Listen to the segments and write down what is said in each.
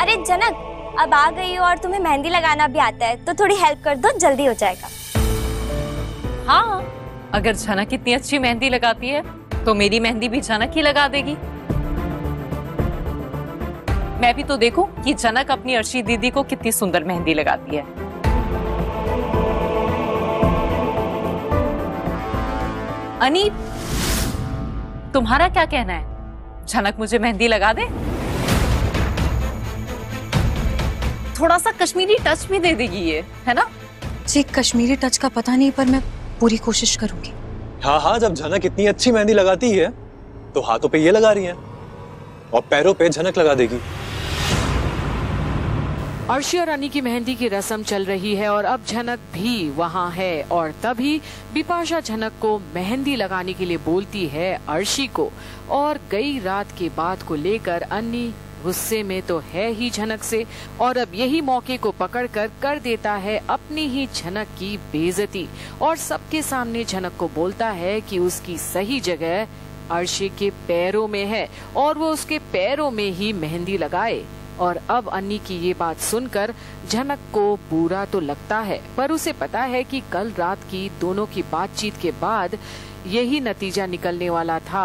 अरे जनक, अब आ गई हो और तुम्हें मेहंदी लगाना भी आता है तो थोड़ी हेल्प कर दो, जल्दी हो जाएगा। हाँ, अगर झनक इतनी अच्छी मेहंदी लगाती है तो मेरी मेहंदी भी झनक ही लगा देगी। मैं भी तो देखूं कि झनक अपनी अर्शी दीदी को कितनी सुंदर मेहंदी लगाती है। अनी, तुम्हारा क्या कहना है? झनक मुझे मेहंदी लगा दे? थोड़ा सा कश्मीरी टच भी दे देगी ये, है ना? जी, कश्मीरी टच का पता नहीं, पर मैं पूरी कोशिश करूंगी। हाँ हाँ, जब झनक इतनी अच्छी मेहंदी लगाती है तो हाथों पे ये लगा रही है और पैरों पे झनक लगा देगी। अर्शी और अनी की मेहंदी की रस्म चल रही है और अब झनक भी वहाँ है और तभी बिपाशा झनक को मेहंदी लगाने के लिए बोलती है अर्शी को। और गई रात के बात को लेकर अनी गुस्से में तो है ही झनक से, और अब यही मौके को पकड़कर कर देता है अपनी ही झनक की बेइज्जती और सबके सामने झनक को बोलता है कि उसकी सही जगह अर्शी के पैरों में है और वो उसके पैरों में ही मेहंदी लगाए। और अब अन्नी की ये बात सुनकर झनक को बुरा तो लगता है, पर उसे पता है कि कल रात की दोनों की बातचीत के बाद यही नतीजा निकलने वाला था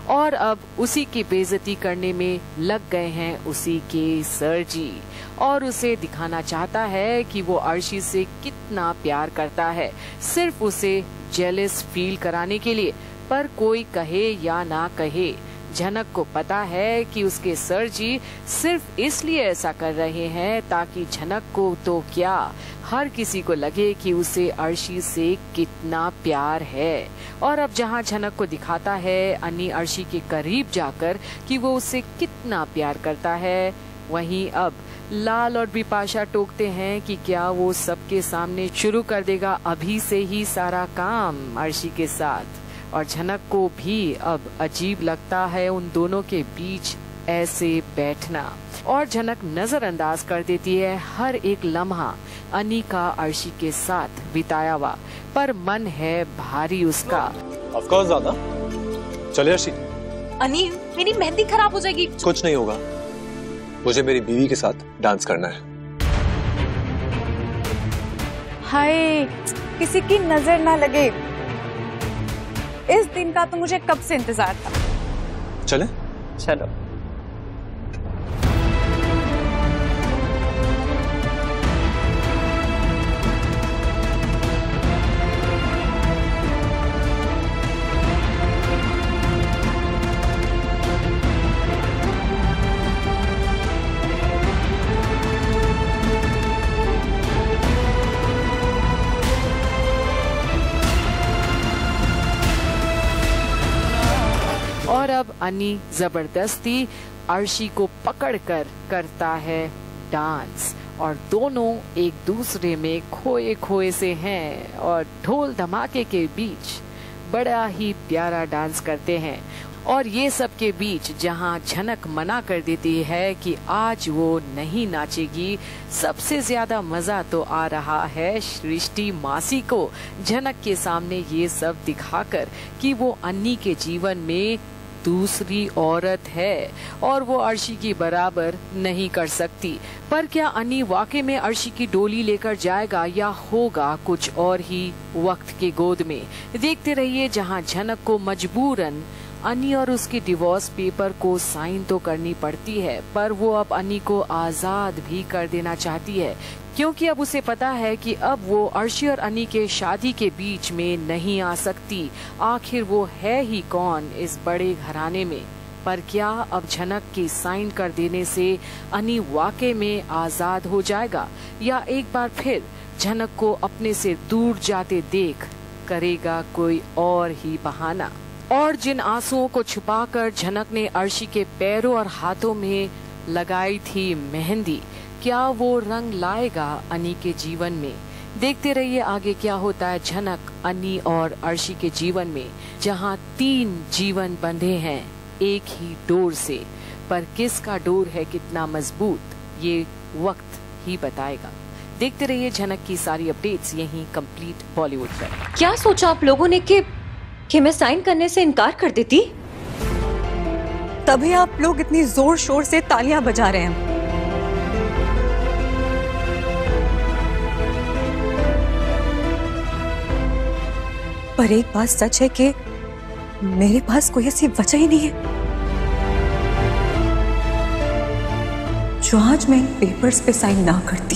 और अब उसी की बेइज्जती करने में लग गए हैं उसी के सर जी। और उसे दिखाना चाहता है कि वो अर्शी से कितना प्यार करता है, सिर्फ उसे जेलस फील कराने के लिए। पर कोई कहे या ना कहे, झनक को पता है कि उसके सर जी सिर्फ इसलिए ऐसा कर रहे हैं ताकि झनक को तो क्या, हर किसी को लगे कि उसे अर्शी से कितना प्यार है। और अब जहां झनक को दिखाता है अनी अर्शी के करीब जाकर कि वो उसे कितना प्यार करता है, वहीं अब लाल और बिपाशा टोकते हैं कि क्या वो सबके सामने शुरू कर देगा अभी से ही सारा काम अर्शी के साथ। और झनक को भी अब अजीब लगता है उन दोनों के बीच ऐसे बैठना, और झनक नजरअंदाज कर देती है हर एक लम्हा अनी का अर्शी के साथ बिताया हुआ, पर मन है भारी उसका। ऑफ कोर्स दादा, चले अर्शी। अनी, मेरी मेहंदी खराब हो जाएगी। कुछ नहीं होगा, मुझे मेरी बीवी के साथ डांस करना है। हाय, किसी की नजर ना लगे, इस दिन का तो मुझे कब से इंतजार था। चले? चलो। और अब अनी जबरदस्ती अर्शी को पकड़कर करता है डांस, और दोनों एक दूसरे में खोए खोए से हैं और ढोल धमाके के बीच बड़ा ही प्यारा डांस करते हैं। और ये सब के बीच जहां झनक मना कर देती है कि आज वो नहीं नाचेगी, सबसे ज्यादा मजा तो आ रहा है सृष्टि मासी को झनक के सामने ये सब दिखाकर कि वो अन्नी के जीवन में दूसरी औरत है और वो अर्शी की बराबर नहीं कर सकती। पर क्या अन्नी वाकई में अर्शी की डोली लेकर जाएगा या होगा कुछ और ही वक्त के गोद में? देखते रहिए जहां झनक को मजबूरन अनी और उसके डिवोर्स पेपर को साइन तो करनी पड़ती है, पर वो अब अनी को आजाद भी कर देना चाहती है, क्योंकि अब उसे पता है कि अब वो अर्शी और अनी के शादी के बीच में नहीं आ सकती। आखिर वो है ही कौन इस बड़े घराने में? पर क्या अब झनक के साइन कर देने से अनी वाकई में आजाद हो जाएगा, या एक बार फिर झनक को अपने से दूर जाते देख करेगा कोई और ही बहाना? और जिन आंसुओं को छुपाकर झनक ने अर्शी के पैरों और हाथों में लगाई थी मेहंदी, क्या वो रंग लाएगा अनी के जीवन में? देखते रहिए आगे क्या होता है झनक, अनी और अर्शी के जीवन में, जहां 3 जीवन बंधे हैं एक ही डोर से। पर किसका डोर है कितना मजबूत, ये वक्त ही बताएगा। देखते रहिए झनक की सारी अपडेट्स यहीं कंप्लीट बॉलीवुड पर। क्या सोचा आप लोगों ने कि मैं साइन करने से इनकार कर देती? तभी आप लोग इतनी जोर शोर से तालियां बजा रहे हैं। पर एक बात सच है कि मेरे पास कोई ऐसी वजह ही नहीं है जो आज मैं इन पेपर्स पे साइन ना करती।